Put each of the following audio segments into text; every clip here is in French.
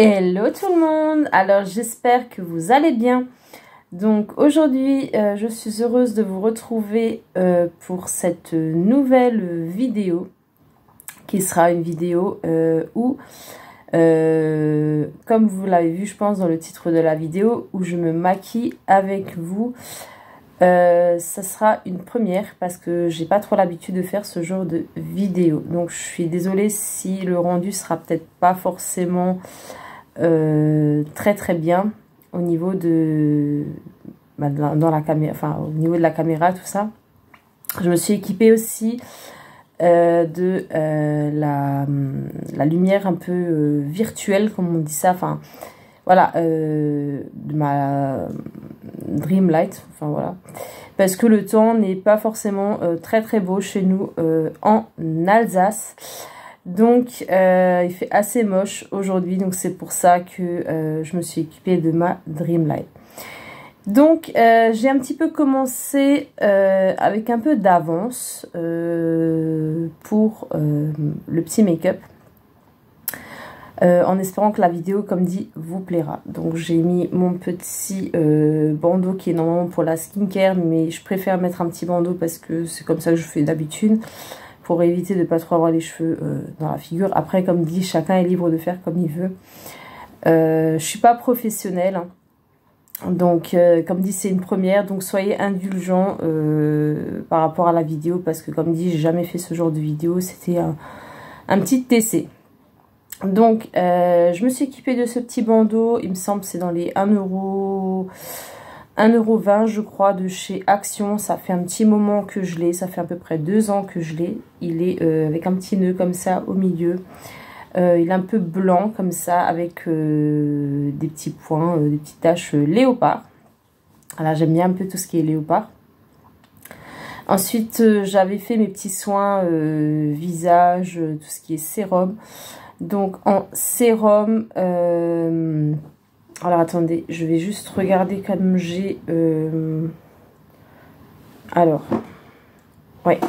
Hello tout le monde, alors j'espère que vous allez bien. Donc aujourd'hui je suis heureuse de vous retrouver pour cette nouvelle vidéo qui sera une vidéo où comme vous l'avez vu je pense dans le titre de la vidéo, où je me maquille avec vous. Ça sera une première parce que j'ai pas trop l'habitude de faire ce genre de vidéo, donc je suis désolée si le rendu sera peut-être pas forcément très bien au niveau de dans la caméra, enfin au niveau de la caméra, tout ça. Je me suis équipée aussi de la lumière un peu virtuelle, comme on dit ça, enfin voilà, de ma Dreamlight, enfin voilà, parce que le temps n'est pas forcément très beau chez nous en Alsace. Donc il fait assez moche aujourd'hui, donc c'est pour ça que je me suis équipée de ma Dreamlight. Donc j'ai un petit peu commencé avec un peu d'avance pour le petit make-up, en espérant que la vidéo, comme dit, vous plaira. Donc j'ai mis mon petit bandeau qui est normalement pour la skincare, mais je préfère mettre un petit bandeau parce que c'est comme ça que je fais d'habitude, pour éviter de pas trop avoir les cheveux dans la figure. Après, comme dit, chacun est libre de faire comme il veut. Je suis pas professionnelle, hein. Donc comme dit, c'est une première, donc soyez indulgents par rapport à la vidéo, parce que comme dit, j'ai jamais fait ce genre de vidéo, c'était un petit essai. Donc je me suis équipée de ce petit bandeau, il me semble c'est dans les 1,20 € je crois, de chez Action. Ça fait un petit moment que je l'ai, ça fait à peu près 2 ans que je l'ai. Il est avec un petit nœud comme ça au milieu. Il est un peu blanc comme ça, avec des petits points, des petites taches léopard. Voilà, j'aime bien un peu tout ce qui est léopard. Ensuite j'avais fait mes petits soins visage, tout ce qui est sérum. Donc en sérum, alors attendez, je vais juste regarder comme j'ai... alors, ouais.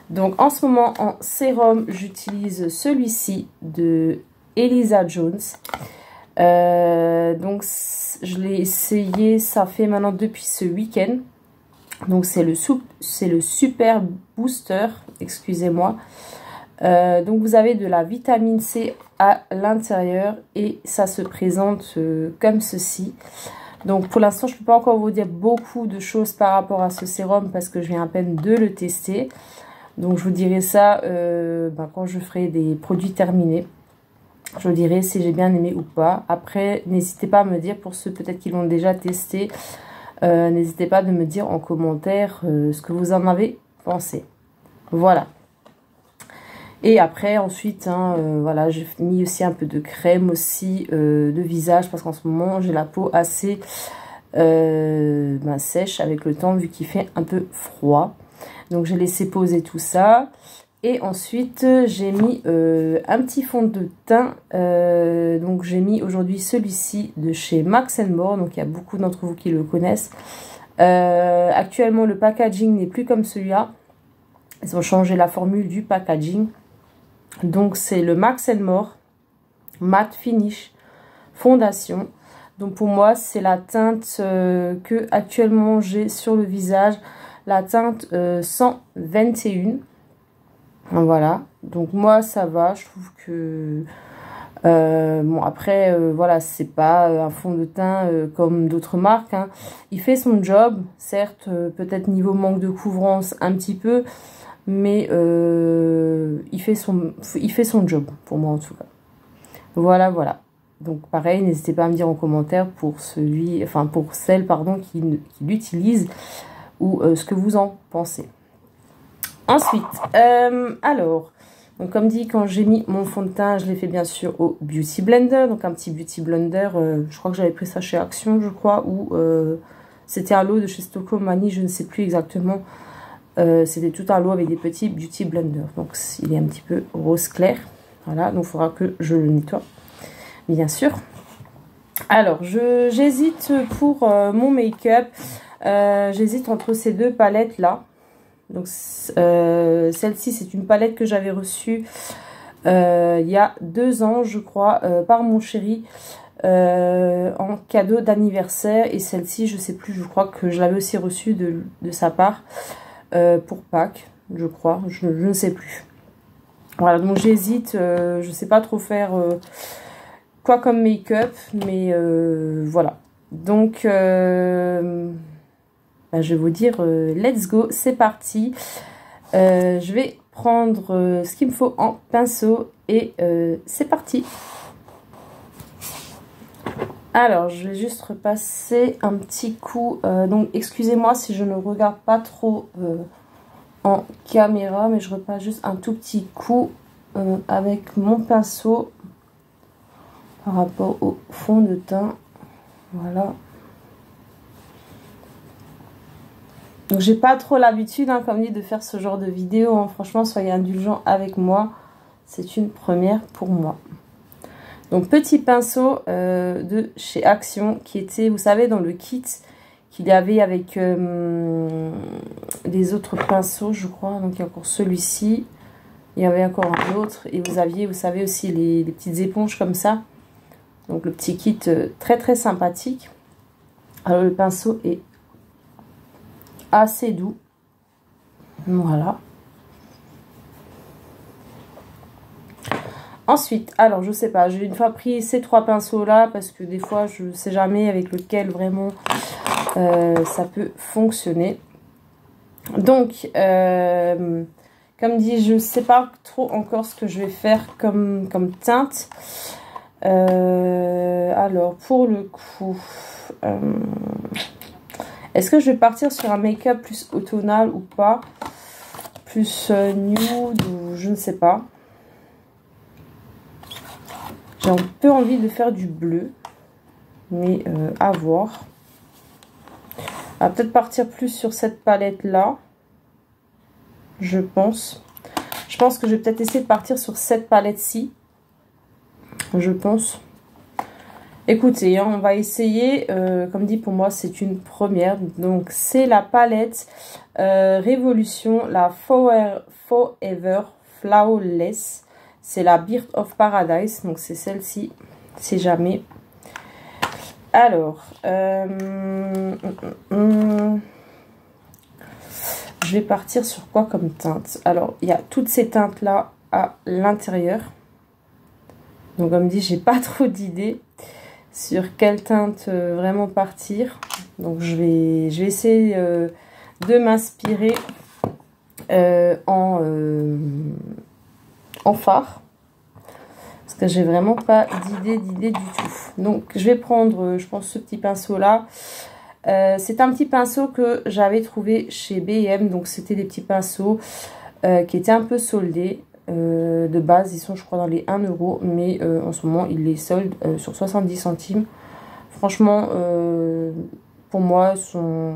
Donc en ce moment en sérum, j'utilise celui-ci de Elisa Jones. Donc je l'ai essayé, ça fait maintenant depuis ce week-end. Donc c'est le Super Booster, excusez-moi. Donc vous avez de la vitamine C à l'intérieur et ça se présente comme ceci. Donc pour l'instant je ne peux pas encore vous dire beaucoup de choses par rapport à ce sérum parce que je viens à peine de le tester. Donc je vous dirai ça quand je ferai des produits terminés. Je vous dirai si j'ai bien aimé ou pas. Après n'hésitez pas à me dire, pour ceux peut-être qui l'ont déjà testé, n'hésitez pas de me dire en commentaire ce que vous en avez pensé. Voilà. Et après, ensuite, voilà, j'ai mis aussi un peu de crème aussi de visage, parce qu'en ce moment, j'ai la peau assez sèche avec le temps, vu qu'il fait un peu froid. Donc, j'ai laissé poser tout ça. Et ensuite, j'ai mis un petit fond de teint. Donc, j'ai mis aujourd'hui celui-ci de chez Max & More. Donc, il y a beaucoup d'entre vous qui le connaissent. Actuellement, le packaging n'est plus comme celui-là. Ils ont changé la formule du packaging. Donc c'est le Max & More Matte Finish Fondation. Donc pour moi c'est la teinte que actuellement j'ai sur le visage, la teinte 121. Voilà, donc moi ça va, je trouve que bon après voilà, c'est pas un fond de teint comme d'autres marques, hein. Il fait son job, certes, peut-être niveau manque de couvrance un petit peu, mais il fait son job pour moi en tout cas. Voilà. Donc pareil, n'hésitez pas à me dire en commentaire pour celle pardon qui l'utilise, ou ce que vous en pensez. Ensuite, alors, donc comme dit, quand j'ai mis mon fond de teint, je l'ai fait bien sûr au Beauty Blender. Donc un petit Beauty Blender, je crois que j'avais pris ça chez Action, je crois, ou c'était un lot de chez Stockholm Mani, je ne sais plus exactement. C'était tout un lot avec des petits Beauty Blender. Donc il est un petit peu rose clair. Voilà, donc il faudra que je le nettoie, bien sûr. Alors j'hésite pour mon make-up. J'hésite entre ces deux palettes là. Donc celle-ci c'est une palette que j'avais reçue il y a 2 ans, je crois, par mon chéri, en cadeau d'anniversaire. Et celle-ci, je sais plus, je crois que je l'avais aussi reçue de sa part pour Pâques, je crois, je ne sais plus. Voilà, donc j'hésite, je sais pas trop faire quoi comme make-up, mais voilà. Donc, bah, je vais vous dire, let's go, c'est parti. Je vais prendre ce qu'il me faut en pinceau et c'est parti. Alors, je vais juste repasser un petit coup. Donc, excusez-moi si je ne regarde pas trop en caméra, mais je repasse juste un tout petit coup avec mon pinceau par rapport au fond de teint. Voilà. Donc, j'ai pas trop l'habitude, hein, comme dit, de faire ce genre de vidéo. Hein. Franchement, soyez indulgents avec moi. C'est une première pour moi. Donc, petit pinceau de chez Action qui était, vous savez, dans le kit qu'il y avait avec les autres pinceaux, je crois. Donc, il y a encore celui-ci. Il y avait encore un autre. Et vous aviez, vous savez, aussi les petites éponges comme ça. Donc, le petit kit très, très sympathique. Alors, le pinceau est assez doux. Voilà. Ensuite, alors je sais pas, j'ai une fois pris ces 3 pinceaux là parce que des fois je sais jamais avec lequel vraiment ça peut fonctionner. Donc, comme dit, je sais pas trop encore ce que je vais faire comme teinte. Alors, pour le coup, est-ce que je vais partir sur un make-up plus automnal ou pas? Plus nude ou je ne sais pas. J'ai un peu envie de faire du bleu, mais à voir. On va peut-être partir plus sur cette palette-là, je pense. Je pense que je vais peut-être essayer de partir sur cette palette-ci, je pense. Écoutez, hein, on va essayer, comme dit pour moi, c'est une première. Donc, c'est la palette Révolution, la Forever Flawless. C'est la Bird of Paradise, donc c'est celle-ci, si jamais. Alors, je vais partir sur quoi comme teinte? Alors, il y a toutes ces teintes-là à l'intérieur. Donc, comme dit, j'ai pas trop d'idées sur quelle teinte vraiment partir. Donc, je vais essayer de m'inspirer en fard, parce que j'ai vraiment pas d'idée du tout. Donc je vais prendre, je pense, ce petit pinceau là. C'est un petit pinceau que j'avais trouvé chez B&M, donc c'était des petits pinceaux qui étaient un peu soldés. De base ils sont, je crois, dans les 1 €, mais en ce moment ils les soldent sur 70 centimes. Franchement, pour moi, sont...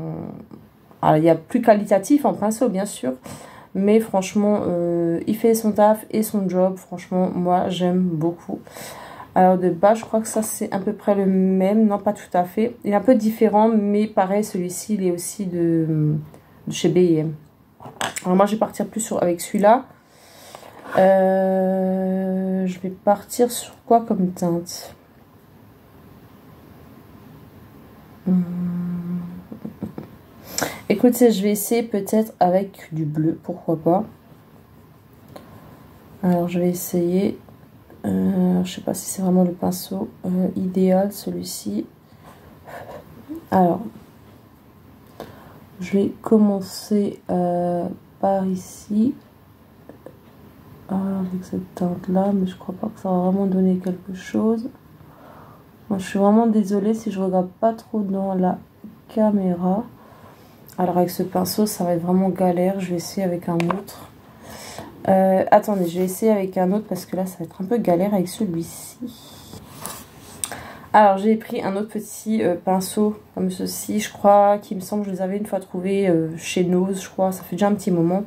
Alors, il y a plus qualitatif en pinceau, bien sûr. Mais franchement, il fait son taf et son job. Franchement, moi, j'aime beaucoup. Alors, de bas, je crois que ça, c'est à peu près le même. Non, pas tout à fait. Il est un peu différent, mais pareil, celui-ci, il est aussi de chez B&M. Alors, moi, je vais partir plus avec celui-là. Je vais partir sur quoi comme teinte? Écoutez, je vais essayer peut-être avec du bleu, pourquoi pas. Alors, je vais essayer. Je sais pas si c'est vraiment le pinceau idéal, celui-ci. Alors, je vais commencer par ici. Avec cette teinte-là, mais je crois pas que ça va vraiment donner quelque chose. Moi, je suis vraiment désolée si je regarde pas trop dans la caméra. Alors avec ce pinceau, ça va être vraiment galère. Je vais essayer avec un autre. Attendez, je vais essayer avec un autre parce que là, ça va être un peu galère avec celui-ci. Alors j'ai pris un autre petit pinceau comme ceci. Je crois qu'il me semble que je les avais une fois trouvés chez Nose, je crois. Ça fait déjà un petit moment.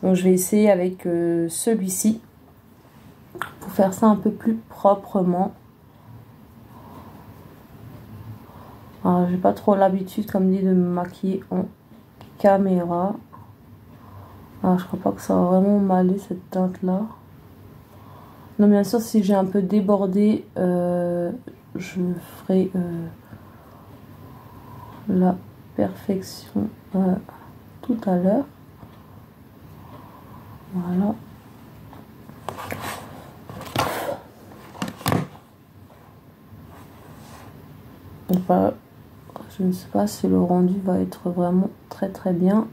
Donc je vais essayer avec celui-ci pour faire ça un peu plus proprement. Alors, j'ai pas trop l'habitude, comme dit, de me maquiller en caméra. Alors, je crois pas que ça va vraiment m'aller cette teinte là. Non, bien sûr, si j'ai un peu débordé, je ferai la perfection tout à l'heure. Voilà. Je ne sais pas si le rendu va être vraiment très bien.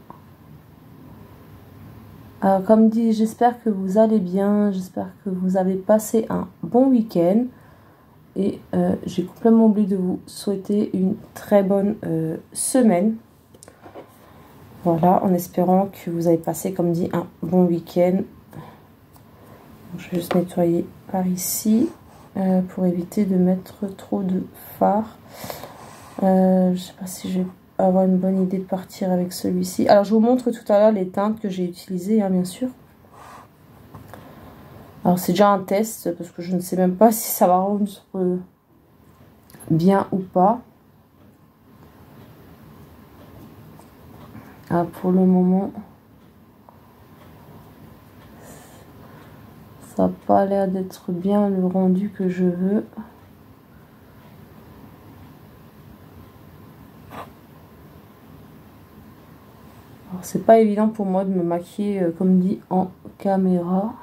Alors, comme dit, j'espère que vous allez bien, j'espère que vous avez passé un bon week-end. Et j'ai complètement oublié de vous souhaiter une très bonne semaine. Voilà, en espérant que vous avez passé, comme dit, un bon week-end. Je vais juste nettoyer par ici pour éviter de mettre trop de fard. Je ne sais pas si je vais avoir une bonne idée de partir avec celui-ci. Alors, je vous montre tout à l'heure les teintes que j'ai utilisées, hein, bien sûr. Alors, c'est déjà un test, parce que je ne sais même pas si ça va rendre bien ou pas. Ah, pour le moment, ça n'a pas l'air d'être bien le rendu que je veux. Alors, c'est pas évident pour moi de me maquiller, comme dit, en caméra.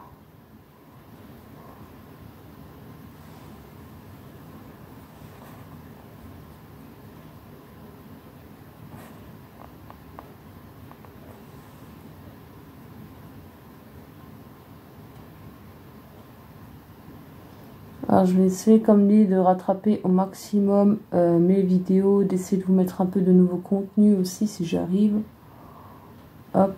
Alors, je vais essayer, comme dit, de rattraper au maximum mes vidéos, d'essayer de vous mettre un peu de nouveaux contenus aussi, si j'arrive. Hop.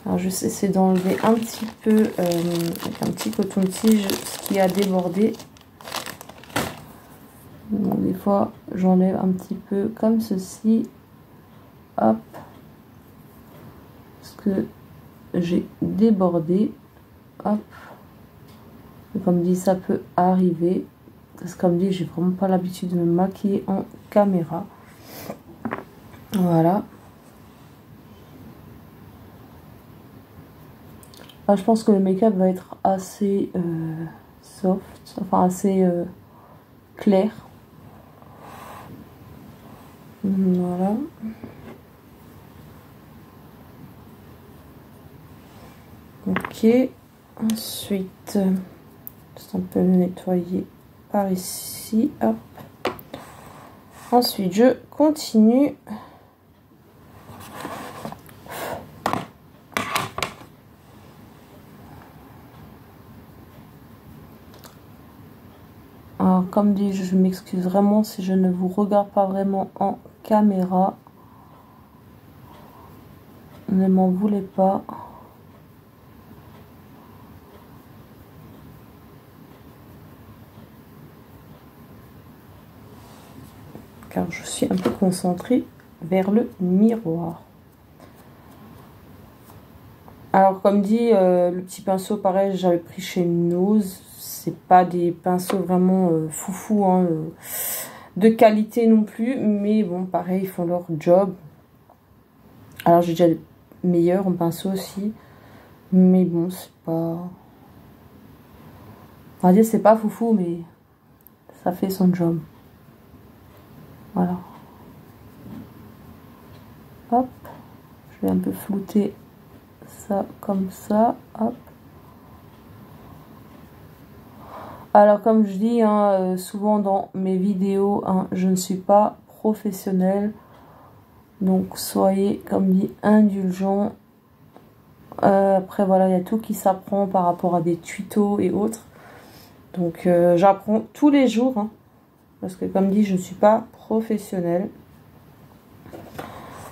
Alors, je vais essayer d'enlever un petit peu, avec un petit coton-tige, ce qui a débordé. Donc, des fois, j'enlève un petit peu comme ceci. Hop. Ce que j'ai débordé. Hop. Et comme dit, ça peut arriver. Parce que comme dit, j'ai vraiment pas l'habitude de me maquiller en caméra. Voilà. Ah, je pense que le make-up va être assez soft. Enfin, assez clair. Voilà. Ok. Ensuite... on peut le nettoyer par ici, hop. Ensuite, je continue. Alors, comme dit, je m'excuse vraiment si je ne vous regarde pas vraiment en caméra. Ne m'en voulez pas. Car je suis un peu concentrée vers le miroir. Alors comme dit, le petit pinceau pareil, j'avais pris chez Nose. C'est pas des pinceaux vraiment foufou, hein, de qualité non plus, mais bon pareil, ils font leur job. Alors j'ai déjà des meilleurs en pinceau aussi, mais bon c'est pas... On va dire c'est pas foufou, mais ça fait son job. Voilà. Hop. Je vais un peu flouter ça comme ça. Hop. Alors comme je dis, hein, souvent dans mes vidéos, hein, je ne suis pas professionnelle. Donc soyez, comme dit, indulgents. Après voilà, il y a tout qui s'apprend par rapport à des tutos et autres. Donc j'apprends tous les jours. Hein. Parce que comme dit, je ne suis pas professionnelle.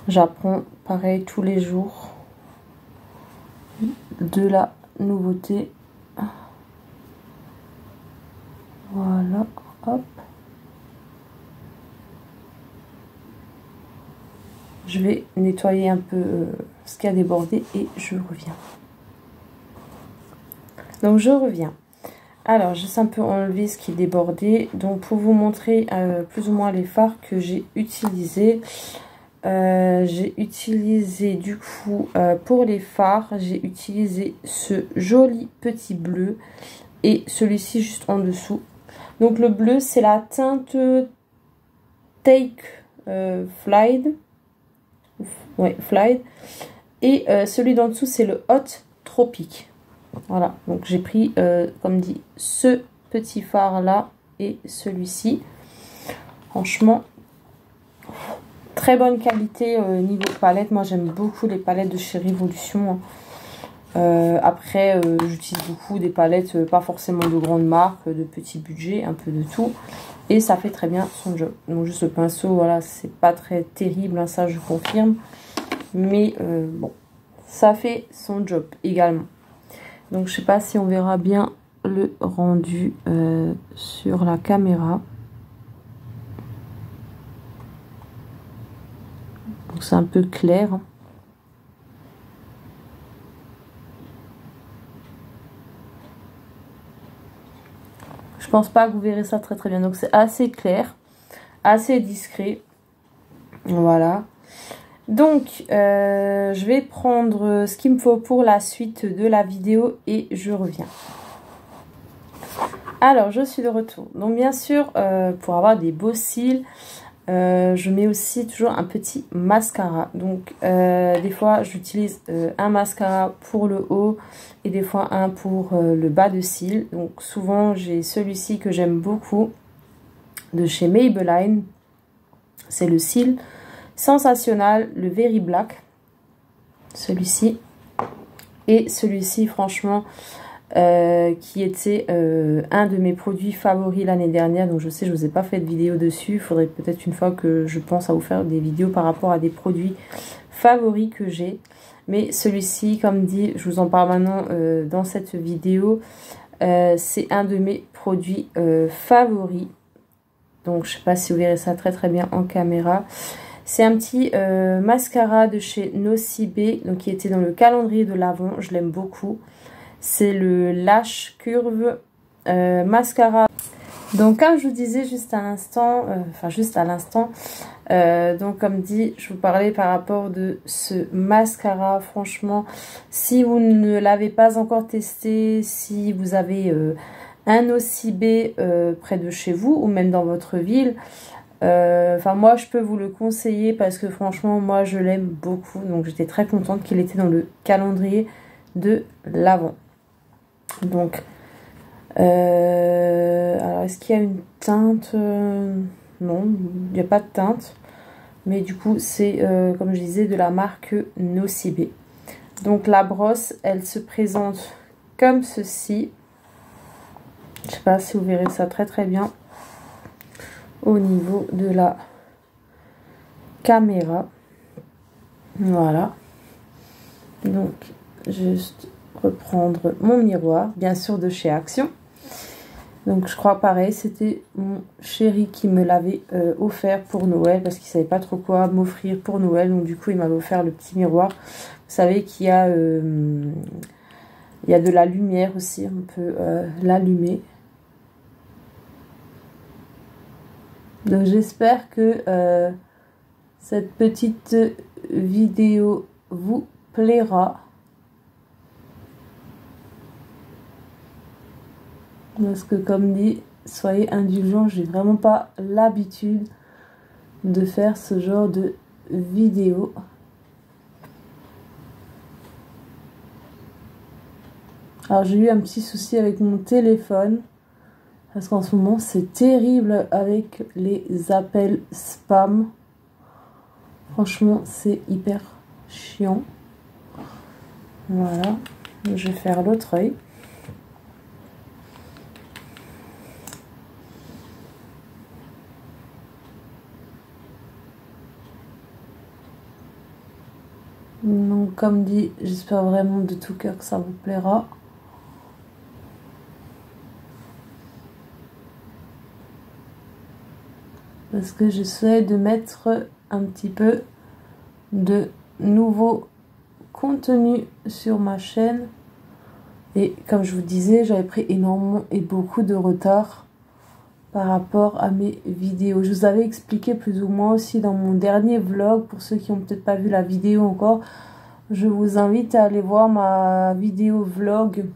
J'apprends pareil tous les jours de la nouveauté. Voilà, hop. Je vais nettoyer un peu ce qui a débordé et je reviens. Donc je reviens. Alors, juste un peu enlever ce qui est débordé. Donc, pour vous montrer plus ou moins les fards que j'ai utilisés. j'ai utilisé du coup pour les fards, j'ai utilisé ce joli petit bleu et celui-ci juste en dessous. Donc le bleu c'est la teinte Take Flight. Ouais, Flight. Et celui d'en dessous c'est le Hot Tropique. Voilà, donc j'ai pris comme dit ce petit fard là et celui-ci. Franchement, très bonne qualité niveau palette. Moi j'aime beaucoup les palettes de chez Révolution. Après j'utilise beaucoup des palettes pas forcément de grandes marques, de petits budgets, un peu de tout. Et ça fait très bien son job. Donc juste le pinceau, voilà, c'est pas très terrible, hein, ça je confirme. Mais bon, ça fait son job également. Donc je sais pas si on verra bien le rendu sur la caméra. Donc c'est un peu clair. Je pense pas que vous verrez ça très bien. Donc c'est assez clair, assez discret. Voilà. Donc je vais prendre ce qu'il me faut pour la suite de la vidéo et je reviens. Alors je suis de retour. Donc bien sûr pour avoir des beaux cils, je mets aussi toujours un petit mascara. Donc des fois j'utilise un mascara pour le haut et des fois un pour le bas de cils. Donc souvent j'ai celui-ci que j'aime beaucoup de chez Maybelline. C'est le cil Sensationnel, le Very Black. Celui-ci. Et celui-ci franchement qui était un de mes produits favoris l'année dernière. Donc je sais, je vous ai pas fait de vidéo dessus. Il faudrait peut-être une fois que je pense à vous faire des vidéos par rapport à des produits favoris que j'ai. Mais celui-ci, comme dit, je vous en parle maintenant dans cette vidéo. C'est un de mes produits favoris. Donc je sais pas si vous verrez ça très bien en caméra. C'est un petit mascara de chez Nocibé, donc qui était dans le calendrier de l'Avent. Je l'aime beaucoup. C'est le Lash Curve mascara. Donc comme je vous disais juste à l'instant, donc comme dit, je vous parlais par rapport de ce mascara. Franchement, si vous ne l'avez pas encore testé, si vous avez un Nocibé près de chez vous ou même dans votre ville, moi je peux vous le conseiller parce que franchement moi je l'aime beaucoup. Donc j'étais très contente qu'il était dans le calendrier de l'Avent. Donc alors est-ce qu'il y a une teinte? Non, il n'y a pas de teinte, mais du coup c'est comme je disais de la marque Nocibé. Donc la brosse elle se présente comme ceci. Je sais pas si vous verrez ça très bien au niveau de la caméra. Voilà. Donc juste reprendre mon miroir, bien sûr de chez Action. Donc je crois pareil, c'était mon chéri qui me l'avait offert pour Noël parce qu'il savait pas trop quoi m'offrir pour Noël. Donc du coup il m'avait offert le petit miroir. Vous savez qu'il y a de la lumière aussi, on peut l'allumer. Donc j'espère que cette petite vidéo vous plaira. Parce que comme dit, soyez indulgents, j'ai vraiment pas l'habitude de faire ce genre de vidéo. Alors j'ai eu un petit souci avec mon téléphone. Parce qu'en ce moment c'est terrible avec les appels spam. Franchement c'est hyper chiant. Voilà. Je vais faire l'autre œil. Donc comme dit, j'espère vraiment de tout cœur que ça vous plaira. Parce que j'essaie de mettre un petit peu de nouveau contenu sur ma chaîne. Et comme je vous disais, j'avais pris énormément et beaucoup de retard par rapport à mes vidéos. Je vous avais expliqué plus ou moins aussi dans mon dernier vlog. Pour ceux qui n'ont peut-être pas vu la vidéo encore, je vous invite à aller voir ma vidéo vlog.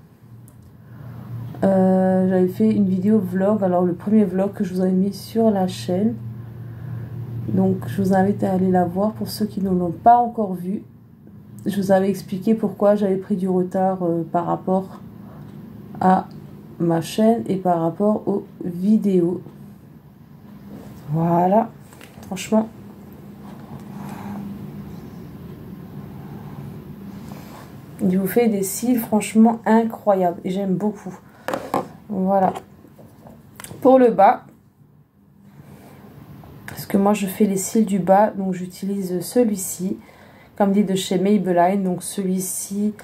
J'avais fait une vidéo vlog, alors le premier vlog que je vous avais mis sur la chaîne. Donc je vous invite à aller la voir pour ceux qui ne l'ont pas encore vue. Je vous avais expliqué pourquoi j'avais pris du retard par rapport à ma chaîne et par rapport aux vidéos. Voilà, franchement, il vous fait des cils franchement incroyables et j'aime beaucoup. Voilà, pour le bas, parce que moi je fais les cils du bas, donc j'utilise celui-ci, comme dit, de chez Maybelline. Donc celui-ci,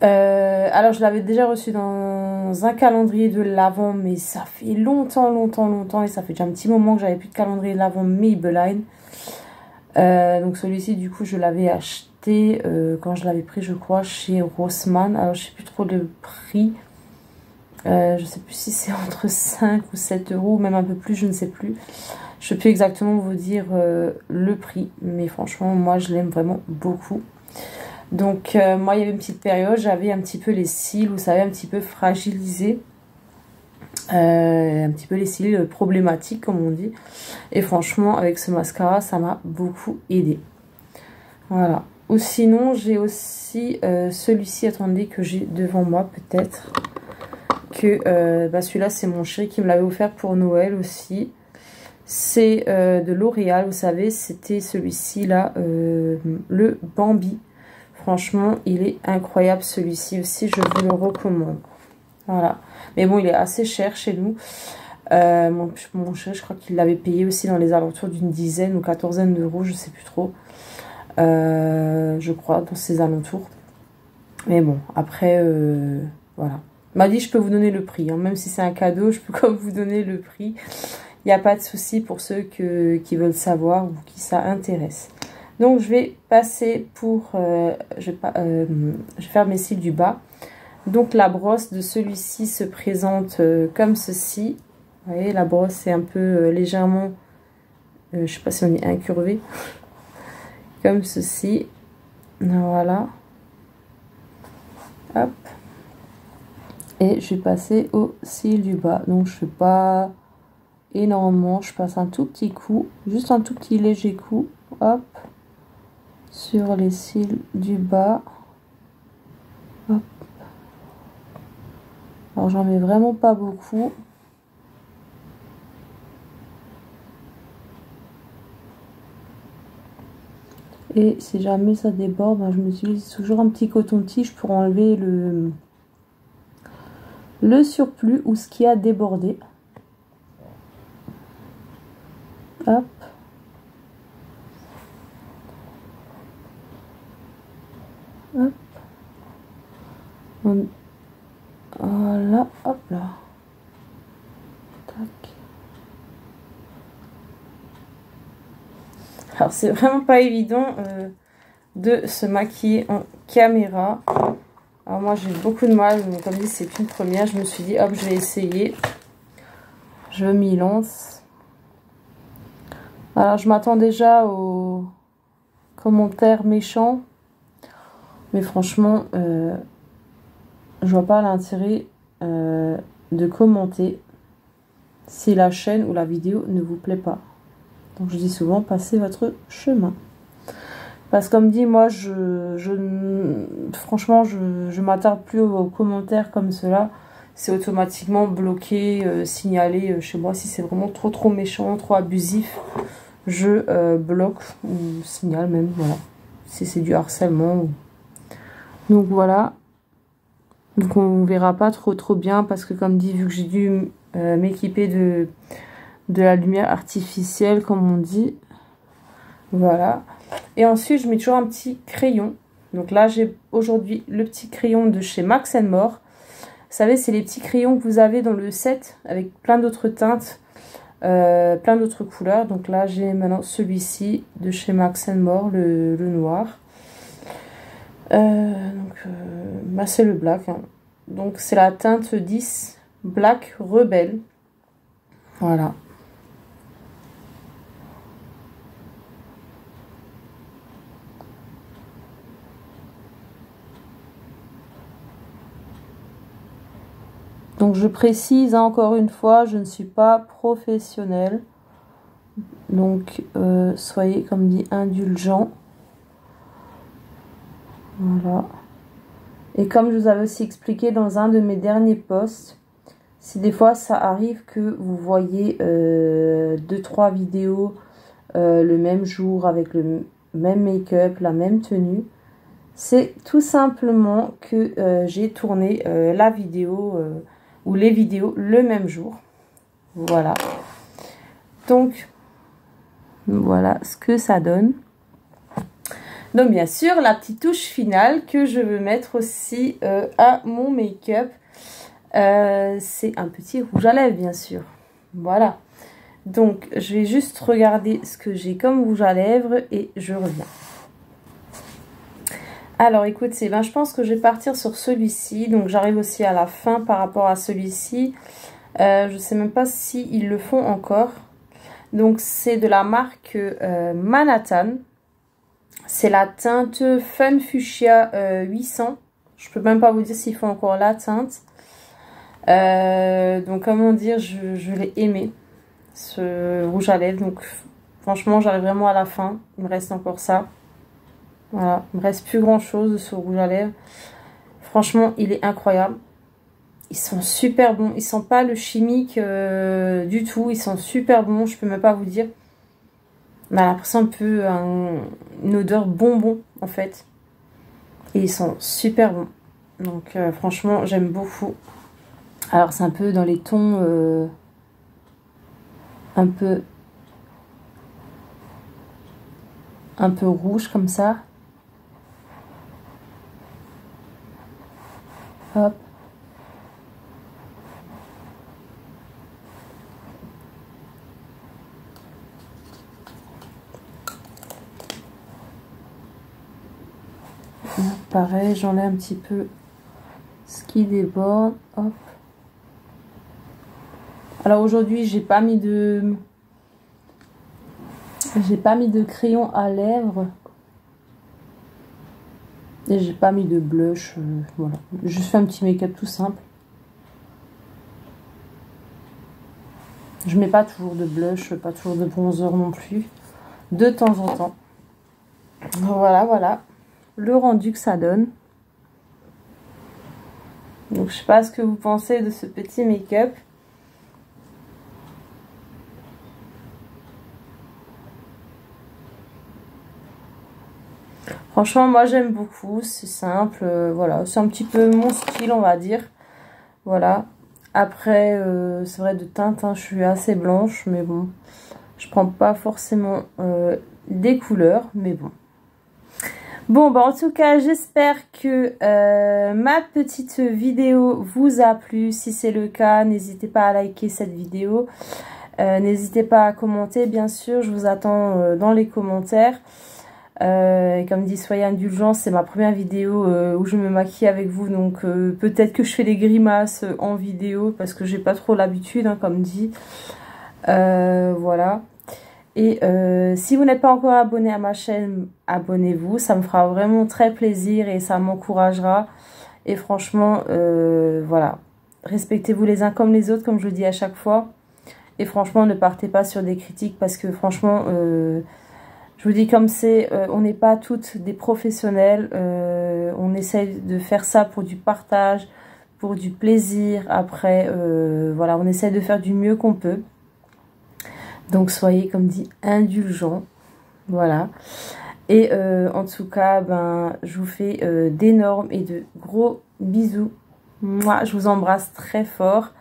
alors je l'avais déjà reçu dans un calendrier de l'Avent, mais ça fait longtemps, et ça fait déjà un petit moment que j'avais plus de calendrier de l'Avent Maybelline. Donc celui-ci, du coup, je l'avais acheté quand je l'avais pris, je crois, chez Rossmann. Alors je sais plus trop le prix, je sais plus si c'est entre 5 ou 7 euros, même un peu plus, je ne sais plus. Je ne sais plus exactement vous dire le prix, mais franchement, moi, je l'aime vraiment beaucoup. Donc, moi, il y avait une petite période, j'avais un petit peu les cils, vous savez, un petit peu fragilisés. Un petit peu les cils problématiques, comme on dit. Et franchement, avec ce mascara, ça m'a beaucoup aidé. Voilà. Ou sinon, j'ai aussi celui-ci, attendez, que j'ai devant moi, peut-être. Que celui-là, c'est mon chéri qui me l'avait offert pour Noël aussi. C'est de L'Oréal, vous savez, c'était celui-ci là, le Bambi. Franchement, il est incroyable celui-ci aussi, je vous le recommande. Voilà. Mais bon, il est assez cher chez nous. Mon chéri, je crois qu'il l'avait payé aussi dans les alentours d'une dizaine ou quatorzaine d'euros, je sais plus trop. Je crois, dans ces alentours. Mais bon, après, voilà. Il m'a dit, je peux vous donner le prix. Hein. Même si c'est un cadeau, je peux quand même vous donner le prix. Il n'y a pas de souci pour ceux qui veulent savoir ou qui ça intéresse. Donc, je vais passer pour... je vais faire mes cils du bas. Donc, la brosse de celui-ci se présente comme ceci. Vous voyez, la brosse est un peu légèrement... je ne sais pas si on dit incurvée. Comme ceci. Voilà. Hop. Et je vais passer au cils du bas. Donc, je ne fais pas... énormément, je passe un tout petit coup, juste un tout petit léger coup, hop, sur les cils du bas, hop. Alors j'en mets vraiment pas beaucoup. Et si jamais ça déborde, ben, je m'utilise toujours un petit coton-tige pour enlever le surplus ou ce qui a débordé. Hop. Hop. Voilà, hop là. Tac. Alors c'est vraiment pas évident de se maquiller en caméra. Alors moi j'ai beaucoup de mal, mais comme dit c'est une première, je me suis dit hop je vais essayer. Je m'y lance. Alors je m'attends déjà aux commentaires méchants. Mais franchement, je vois pas l'intérêt de commenter si la chaîne ou la vidéo ne vous plaît pas. Donc je dis souvent, passez votre chemin. Parce que comme dit, moi, franchement, je m'attarde plus aux commentaires comme cela. C'est automatiquement bloqué, signalé chez moi. Si c'est vraiment trop méchant, trop abusif, je bloque ou signale même, voilà. Si c'est du harcèlement. Donc voilà. Donc on verra pas trop bien parce que comme dit, vu que j'ai dû m'équiper de la lumière artificielle, comme on dit. Voilà. Et ensuite, je mets toujours un petit crayon. Donc là, j'ai aujourd'hui le petit crayon de chez Max More. Vous savez, c'est les petits crayons que vous avez dans le set avec plein d'autres teintes, plein d'autres couleurs. Donc là, j'ai maintenant celui-ci de chez Max More, le noir. C'est le black. Hein. Donc c'est la teinte 10 Black Rebelle. Voilà. Donc je précise hein, encore une fois, je ne suis pas professionnelle. Donc soyez comme dit indulgents. Voilà. Et comme je vous avais aussi expliqué dans un de mes derniers posts, si des fois ça arrive que vous voyez 2-3 vidéos le même jour avec le même make-up, la même tenue, c'est tout simplement que j'ai tourné la vidéo ou les vidéos le même jour. Voilà. Donc, voilà ce que ça donne. Donc, bien sûr, la petite touche finale que je veux mettre aussi à mon make-up, c'est un petit rouge à lèvres, bien sûr. Voilà. Donc, je vais juste regarder ce que j'ai comme rouge à lèvres et je reviens. Alors, écoutez, ben, je pense que je vais partir sur celui-ci. Donc, j'arrive aussi à la fin par rapport à celui-ci. Je ne sais même pas s'ils le font encore. Donc, c'est de la marque Manhattan. C'est la teinte Fun Fuchsia 800. Je peux même pas vous dire s'ils font encore la teinte. Donc, comment dire, je l'ai aimé, ce rouge à lèvres. Donc, franchement, j'arrive vraiment à la fin. Il me reste encore ça. Voilà, il me reste plus grand chose de ce rouge à lèvres. Franchement, il est incroyable. Ils sont super bons. Ils sentent pas le chimique du tout. Ils sont super bons. Je peux même pas vous dire. On a l'impression un peu une odeur bonbon en fait. Et ils sont super bons. Donc franchement, j'aime beaucoup. Alors c'est un peu dans les tons un peu rouge comme ça. Hop. Pareil, j'enlève un petit peu ce qui déborde. Hop. Alors aujourd'hui, j'ai pas mis de crayon à lèvres. Et j'ai pas mis de blush. Voilà. Je fais un petit make-up tout simple. Je mets pas toujours de blush, pas toujours de bronzer non plus. De temps en temps. Voilà, voilà. Le rendu que ça donne. Donc je sais pas ce que vous pensez de ce petit make-up. Franchement, moi j'aime beaucoup, c'est simple, voilà, c'est un petit peu mon style, on va dire. Voilà. Après, c'est vrai de teinte, hein, je suis assez blanche, mais bon, je prends pas forcément des couleurs, mais bon. Bon, bah en tout cas, j'espère que ma petite vidéo vous a plu. Si c'est le cas, n'hésitez pas à liker cette vidéo. N'hésitez pas à commenter, bien sûr, je vous attends dans les commentaires. Et comme dit, soyez indulgents, c'est ma première vidéo où je me maquille avec vous, donc peut-être que je fais des grimaces en vidéo parce que j'ai pas trop l'habitude, hein, comme dit. Voilà. Et si vous n'êtes pas encore abonné à ma chaîne, abonnez-vous, ça me fera vraiment très plaisir et ça m'encouragera. Et franchement, voilà, respectez-vous les uns comme les autres, comme je le dis à chaque fois. Et franchement, ne partez pas sur des critiques parce que franchement... je vous dis comme c'est, on n'est pas toutes des professionnels, on essaye de faire ça pour du partage, pour du plaisir. Après, voilà, on essaie de faire du mieux qu'on peut. Donc soyez, comme dit, indulgents. Voilà. Et en tout cas, ben, je vous fais d'énormes et de gros bisous. Moi, je vous embrasse très fort.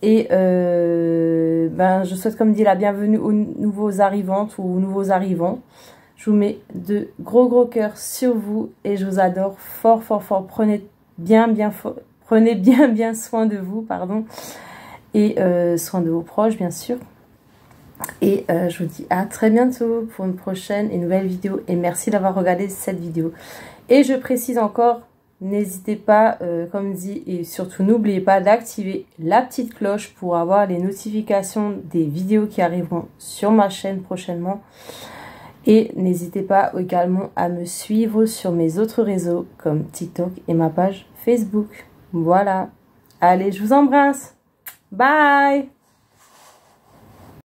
Et ben, je souhaite, comme dit, la bienvenue aux nouveaux arrivantes ou aux nouveaux arrivants. Je vous mets de gros cœurs sur vous et je vous adore fort. Prenez bien soin de vous, pardon. Et soin de vos proches, bien sûr. Et je vous dis à très bientôt pour une prochaine et nouvelle vidéo. Et merci d'avoir regardé cette vidéo. Et je précise encore, N'hésitez pas, comme dit, et surtout n'oubliez pas d'activer la petite cloche pour avoir les notifications des vidéos qui arriveront sur ma chaîne prochainement. Et n'hésitez pas également à me suivre sur mes autres réseaux comme TikTok et ma page Facebook. Voilà. Allez, je vous embrasse. Bye!